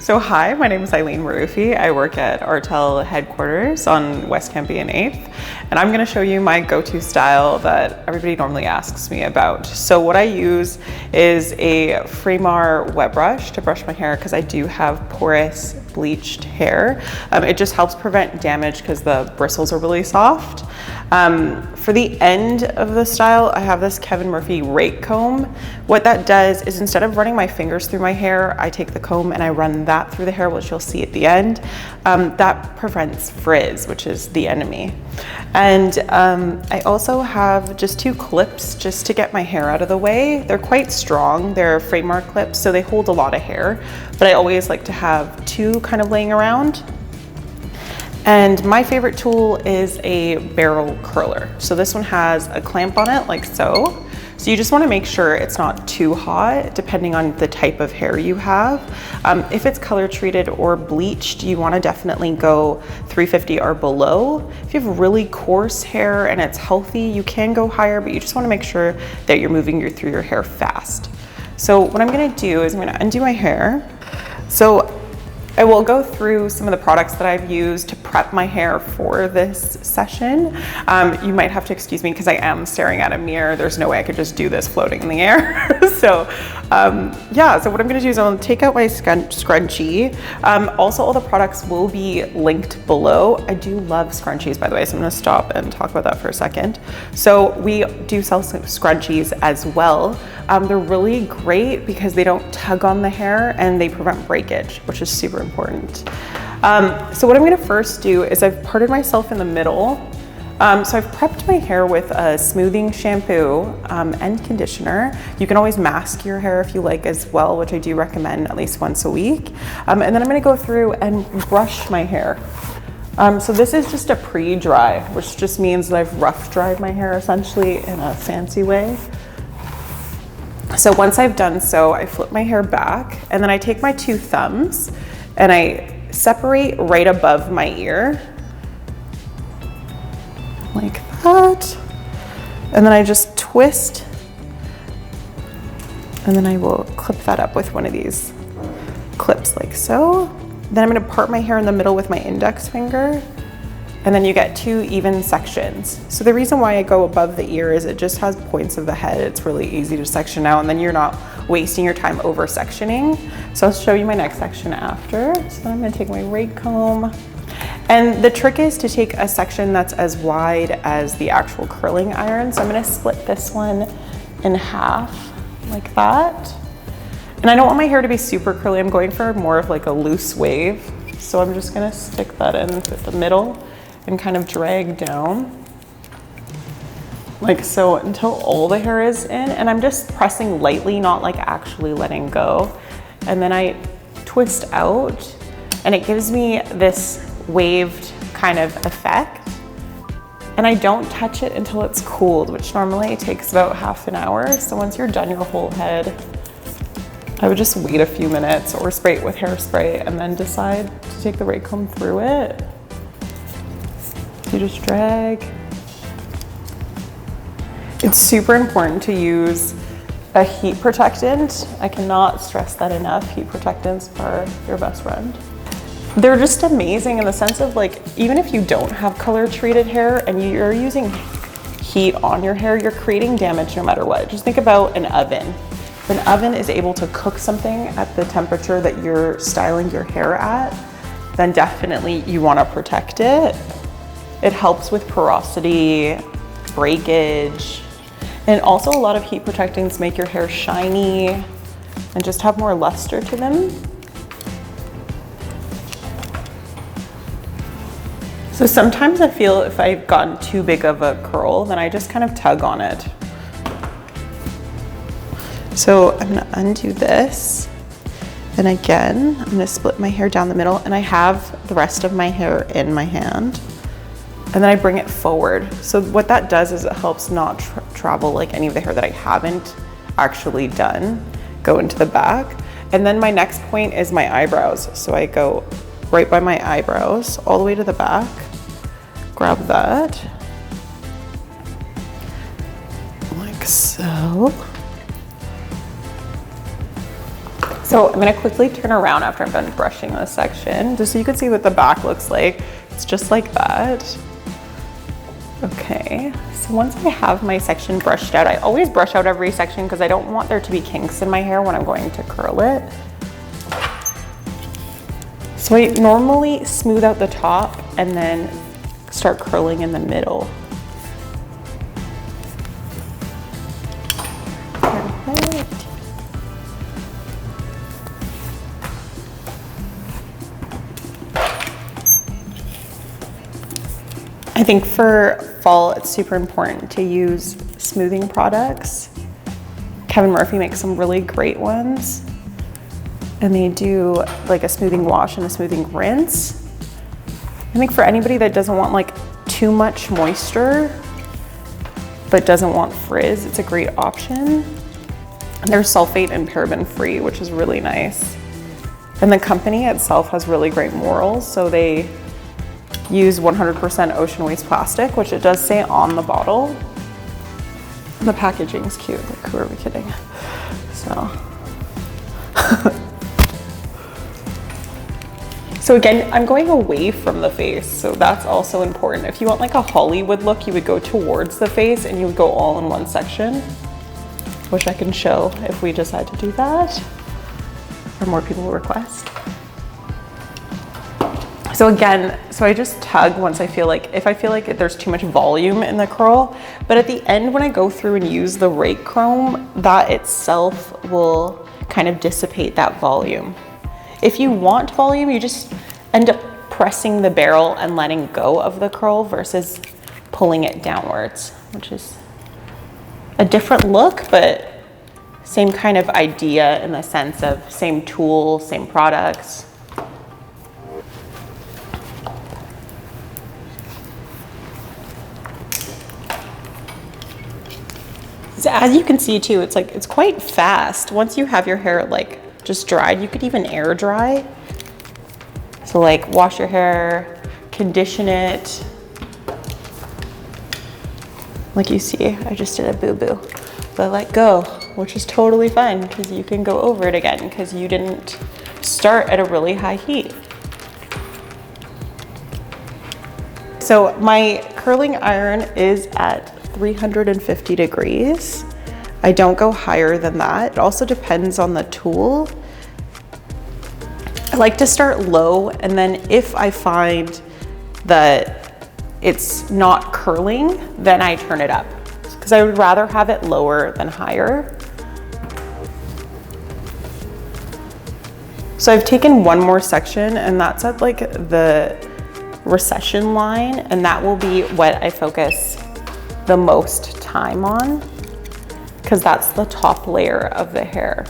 So hi, my name is Eileen. I work at Artel headquarters on West Campy and 8th, and I'm going to show you my go-to style that everybody normally asks me about. So what I use is a Fremar wet brush to brush my hair because I do have porous bleached hair. It just helps prevent damage because the bristles are really soft. For the end of the style, I have this Kevin Murphy rake comb. What that does is instead of running my fingers through my hair, I take the comb and I run that through the hair, which you'll see at the end. That prevents frizz, which is the enemy. And I also have just 2 clips just to get my hair out of the way. They're quite strong. They're Fremar clips, so they hold a lot of hair, but I always like to have 2 kind of laying around. And my favorite tool is a barrel curler. So this one has a clamp on it like so. So you just want to make sure it's not too hot depending on the type of hair you have. If it's color treated or bleached, you want to definitely go 350 or below. If you have really coarse hair and it's healthy, you can go higher, but you just want to make sure that you're moving through your hair fast. So what I'm going to do is I'm going to undo my hair. So I will go through some of the products that I've used to prep my hair for this session. You might have to excuse me because I am staring at a mirror. There's no way I could just do this floating in the air. So what I'm gonna do is I'll take out my scrunchie. Also, all the products will be linked below. I do love scrunchies, by the way, so I'm gonna stop and talk about that for a second. So we do sell some scrunchies as well. They're really great because they don't tug on the hair and they prevent breakage, which is super important. So what I'm gonna first do is I've parted myself in the middle. So I've prepped my hair with a smoothing shampoo and conditioner. You can always mask your hair if you like as well, which I do recommend at least once a week. And then I'm gonna go through and brush my hair. So this is just a pre-dry, which just means that I've rough dried my hair essentially in a fancy way. So once I've done so, I flip my hair back and then I take my 2 thumbs and I separate right above my ear, like that. And then I just twist and then I will clip that up with one of these clips like so. Then I'm gonna part my hair in the middle with my index finger. And then you get 2 even sections. So the reason why I go above the ear is it just has points of the head. It's really easy to section out and then you're not wasting your time over sectioning. So I'll show you my next section after. So then I'm gonna take my rake comb. And the trick is to take a section that's as wide as the actual curling iron. So I'm gonna split this one in half like that. And I don't want my hair to be super curly. I'm going for more of like a loose wave. So I'm just gonna stick that in with the middle and kind of drag down like so until all the hair is in, and I'm just pressing lightly, not like actually letting go. And then I twist out and it gives me this waved kind of effect. And I don't touch it until it's cooled, which normally takes about half an hour. So once you're done your whole head, I would just wait a few minutes or spray it with hairspray and then decide to take the rake comb through it. You just drag. It's super important to use a heat protectant. I cannot stress that enough. Heat protectants are your best friend. They're just amazing in the sense of like, even if you don't have color treated hair and you're using heat on your hair, you're creating damage no matter what. Just think about an oven. If an oven is able to cook something at the temperature that you're styling your hair at, then definitely you want to protect it. It helps with porosity, breakage, and also a lot of heat protectants make your hair shiny and just have more luster to them. So sometimes I feel if I've gotten too big of a curl, then I just kind of tug on it. So I'm gonna undo this. And again, I'm gonna split my hair down the middle and I have the rest of my hair in my hand. And then I bring it forward. So what that does is it helps not travel like any of the hair that I haven't actually done, go into the back. And then my next point is my eyebrows. So I go right by my eyebrows, all the way to the back, grab that, like so. So I'm gonna quickly turn around after I'm done brushing this section, just so you can see what the back looks like. It's just like that. Okay, so once I have my section brushed out, I always brush out every section because I don't want there to be kinks in my hair when I'm going to curl it. So I normally smooth out the top and then start curling in the middle. Perfect. I think for fall, it's super important to use smoothing products. Kevin Murphy makes some really great ones. And they do like a smoothing wash and a smoothing rinse. I think for anybody that doesn't want like too much moisture, but doesn't want frizz, it's a great option. And they're sulfate and paraben free, which is really nice. And the company itself has really great morals, so they use 100% ocean waste plastic, which it does say on the bottle. And the packaging's cute, like who are we kidding? So. So again, I'm going away from the face, so that's also important. If you want like a Hollywood look, you would go towards the face and you would go all in one section, which I can show if we decide to do that, or more people request. So again, so I just tug once I feel like, if I feel like there's too much volume in the curl, but at the end when I go through and use the rake comb, that itself will kind of dissipate that volume. If you want volume, you just end up pressing the barrel and letting go of the curl versus pulling it downwards, which is a different look, but same kind of idea in the sense of same tool, same products. So as you can see too, it's quite fast. Once you have your hair like just dried, you could even air dry. So like wash your hair, condition it. Like you see, I just did a boo-boo, but let go, which is totally fine because you can go over it again because you didn't start at a really high heat. So my curling iron is at 350 degrees. I don't go higher than that. It also depends on the tool. I like to start low, and then if I find that it's not curling, then I turn it up because I would rather have it lower than higher. So I've taken one more section, and that's at like the recession line, and that will be what I focus the most time on because that's the top layer of the hair.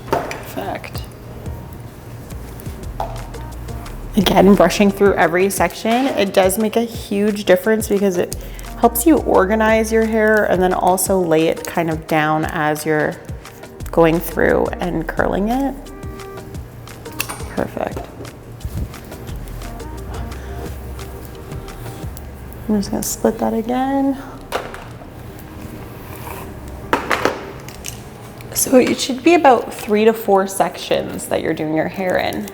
Perfect. Again, brushing through every section, it does make a huge difference because it helps you organize your hair and then also lay it kind of down as you're going through and curling it. Perfect. I'm just gonna split that again. So it should be about 3 to 4 sections that you're doing your hair in.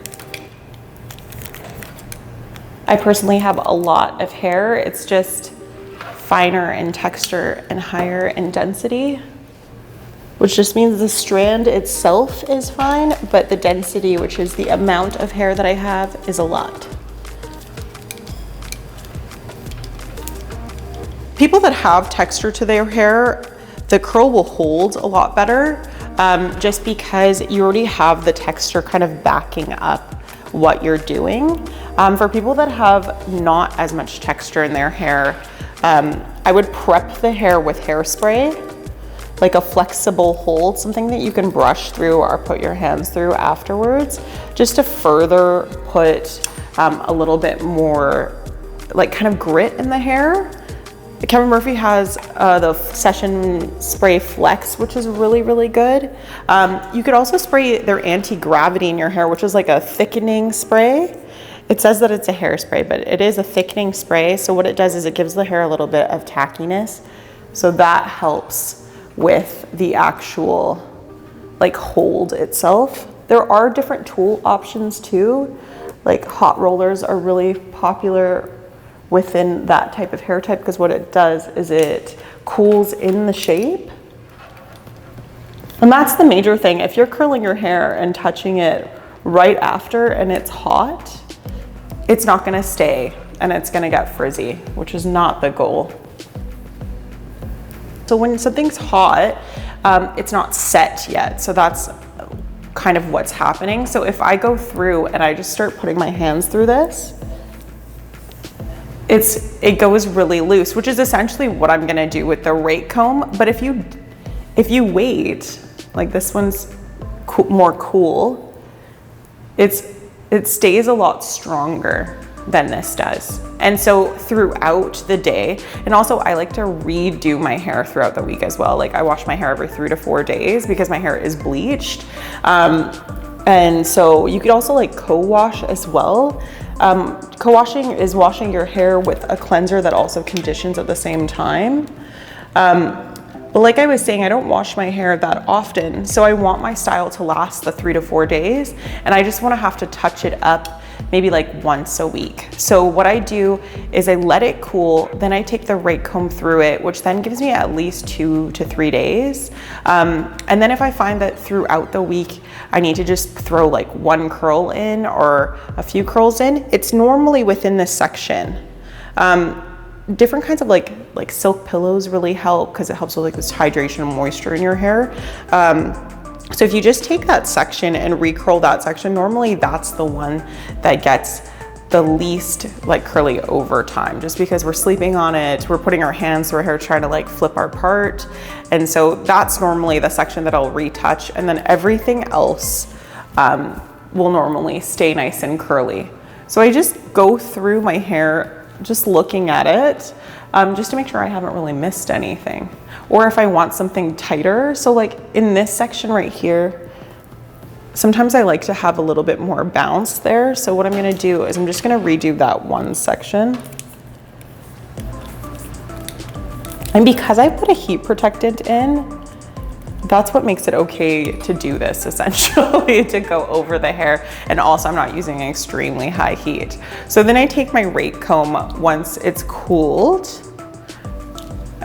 I personally have a lot of hair. It's just finer in texture and higher in density, which just means the strand itself is fine, but the density, which is the amount of hair that I have, is a lot. People that have texture to their hair, the curl will hold a lot better, just because you already have the texture kind of backing up what you're doing. For people that have not as much texture in their hair, I would prep the hair with hairspray, like a flexible hold, something that you can brush through or put your hands through afterwards, just to further put a little bit more like kind of grit in the hair. Kevin Murphy has the Session Spray Flex, which is really, really good. You could also spray their anti-gravity in your hair, which is like a thickening spray. It says that it's a hairspray, but it is a thickening spray. So what it does is it gives the hair a little bit of tackiness. So that helps with the actual like hold itself. There are different tool options too. Like hot rollers are really popular within that type of hair type, because what it does is it cools in the shape. And that's the major thing. If you're curling your hair and touching it right after and it's hot, it's not gonna stay and it's gonna get frizzy, which is not the goal. So when something's hot, it's not set yet. So that's kind of what's happening. So if I go through and I just start putting my hands through this, it goes really loose, which is essentially what I'm gonna do with the rake comb. But if you wait, like this one's more cool, it stays a lot stronger than this does. And so throughout the day, and also I like to redo my hair throughout the week as well. Like I wash my hair every 3 to 4 days because my hair is bleached. And so you could also like co-wash as well. Co-washing is washing your hair with a cleanser that also conditions at the same time. But like I was saying, I don't wash my hair that often. So I want my style to last the 3 to 4 days. And I just want to have to touch it up maybe like once a week. So what I do is I let it cool, then I take the rake comb through it, which then gives me at least 2 to 3 days. And then if I find that throughout the week, I need to just throw like one curl in or a few curls in, it's normally within this section. Different kinds of like silk pillows really help because it helps with like this hydration and moisture in your hair. So if you just take that section and recurl that section, normally that's the one that gets the least like curly over time, just because we're sleeping on it, we're putting our hands through our hair trying to like flip our part. And so that's normally the section that I'll retouch, and then everything else will normally stay nice and curly. So I just go through my hair just looking at it, just to make sure I haven't really missed anything. Or if I want something tighter, so like in this section right here, sometimes I like to have a little bit more bounce there. So what I'm gonna do is I'm just gonna redo that one section. And because I put a heat protectant in, that's what makes it okay to do this essentially, to go over the hair. And also I'm not using extremely high heat. So then I take my rake comb once it's cooled,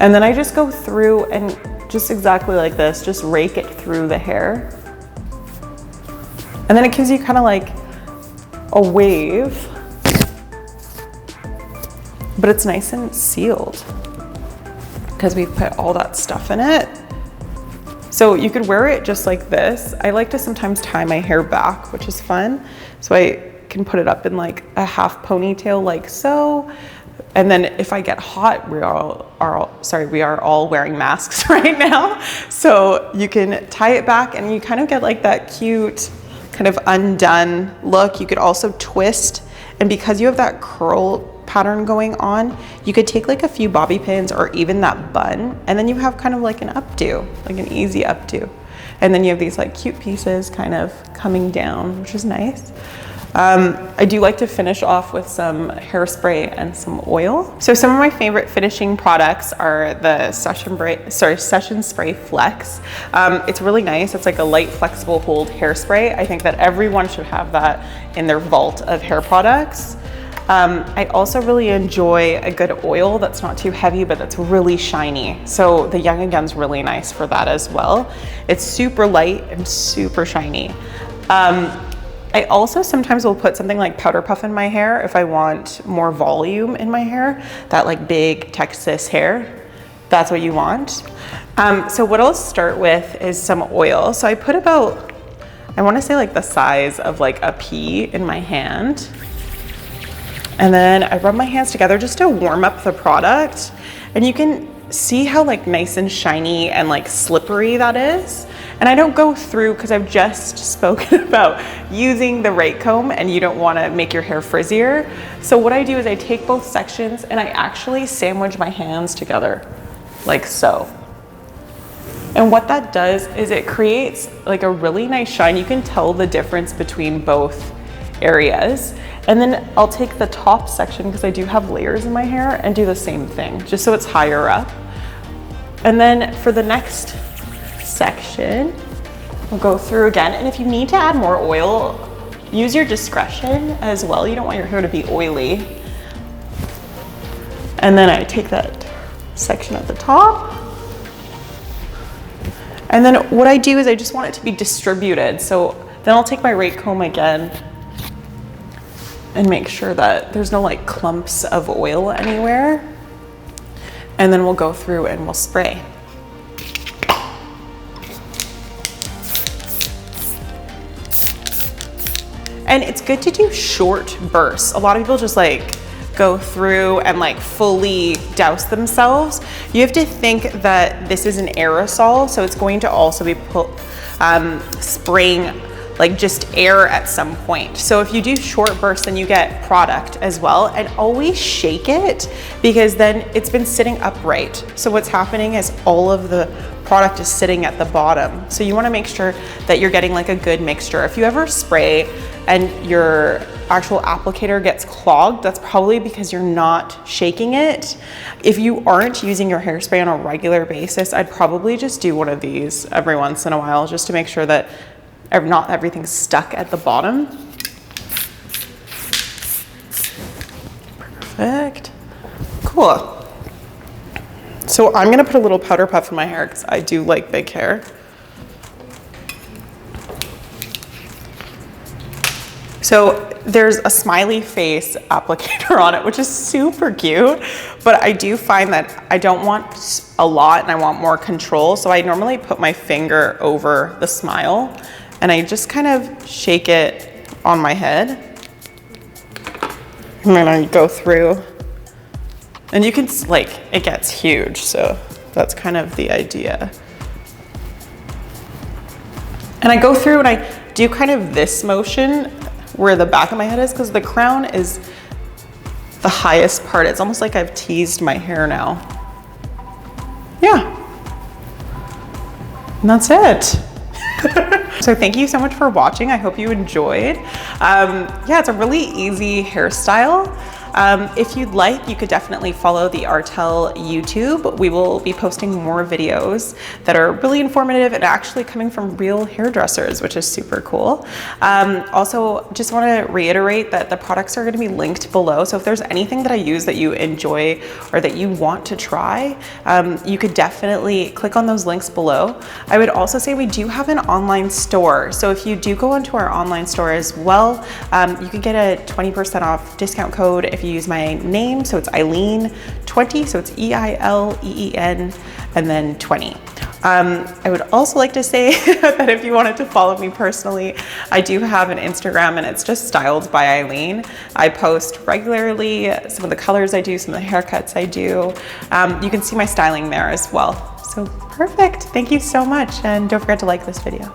and then I just go through and just exactly like this, just rake it through the hair. And then it gives you kind of like a wave, but it's nice and sealed because we've put all that stuff in it. So you could wear it just like this. I like to sometimes tie my hair back, which is fun. So I can put it up in like a half ponytail like so. And then if I get hot, we are all wearing masks right now. So you can tie it back and you kind of get like that cute kind of undone look. You could also twist. And because you have that curl pattern going on, you could take like a few bobby pins or even that bun, and then you have kind of like an updo, like an easy updo. And then you have these like cute pieces kind of coming down, which is nice. I do like to finish off with some hairspray and some oil. So some of my favorite finishing products are the Session Spray Flex. It's really nice. It's like a light, flexible hold hairspray. I think that everyone should have that in their vault of hair products. I also really enjoy a good oil that's not too heavy, but that's really shiny. So the Young and Gun's really nice for that as well. It's super light and super shiny. I also sometimes will put something like powder puff in my hair if I want more volume in my hair, that like big Texas hair. That's what you want. So what I'll start with is some oil. So I put about, I want to say like the size of like a pea in my hand. And then I rub my hands together just to warm up the product. And you can see how like nice and shiny and like slippery that is. And I don't go through because I've just spoken about using the rake comb and you don't want to make your hair frizzier. So what I do is I take both sections and I actually sandwich my hands together like so. And what that does is it creates like a really nice shine. You can tell the difference between both areas. And then I'll take the top section, because I do have layers in my hair, and do the same thing, just so it's higher up. And then for the next section, we'll go through again. And if you need to add more oil, use your discretion as well. You don't want your hair to be oily. And then I take that section at the top. And then what I do is I just want it to be distributed. So then I'll take my rake comb again and make sure that there's no like clumps of oil anywhere. And then we'll go through and we'll spray. And it's good to do short bursts. A lot of people just like go through and like fully douse themselves. You have to think that this is an aerosol, so it's going to also be spraying like just air at some point. So if you do short bursts, then you get product as well. And always shake it, because then it's been sitting upright. So what's happening is all of the product is sitting at the bottom. So you wanna make sure that you're getting like a good mixture. If you ever spray and your actual applicator gets clogged, that's probably because you're not shaking it. If you aren't using your hairspray on a regular basis, I'd probably just do one of these every once in a while, just to make sure that not everything's stuck at the bottom. Perfect. Cool. So I'm gonna put a little powder puff in my hair, because I do like big hair. So there's a smiley face applicator on it, which is super cute, but I do find that I don't want a lot and I want more control. So I normally put my finger over the smile and I just kind of shake it on my head. And then I go through, and you can, like, it gets huge. So that's kind of the idea. And I go through and I do kind of this motion where the back of my head is, because the crown is the highest part. It's almost like I've teased my hair now. Yeah. And that's it. So thank you so much for watching. I hope you enjoyed. Yeah, it's a really easy hairstyle. If you'd like, you could definitely follow the Artel YouTube. We will be posting more videos that are really informative and actually coming from real hairdressers, which is super cool. Also, just want to reiterate that the products are going to be linked below. So if there's anything that I use that you enjoy or that you want to try, you could definitely click on those links below. I would also say we do have an online store. So if you do go onto our online store as well, you could get a 20% off discount code if you use my name. So it's Eileen 20, so it's EILEEN and then 20. I would also like to say that if you wanted to follow me personally, I do have an Instagram and it's just Styled by Eileen. I post regularly some of the colors I do, some of the haircuts I do. You can see my styling there as well. So perfect. Thank you so much. And don't forget to like this video.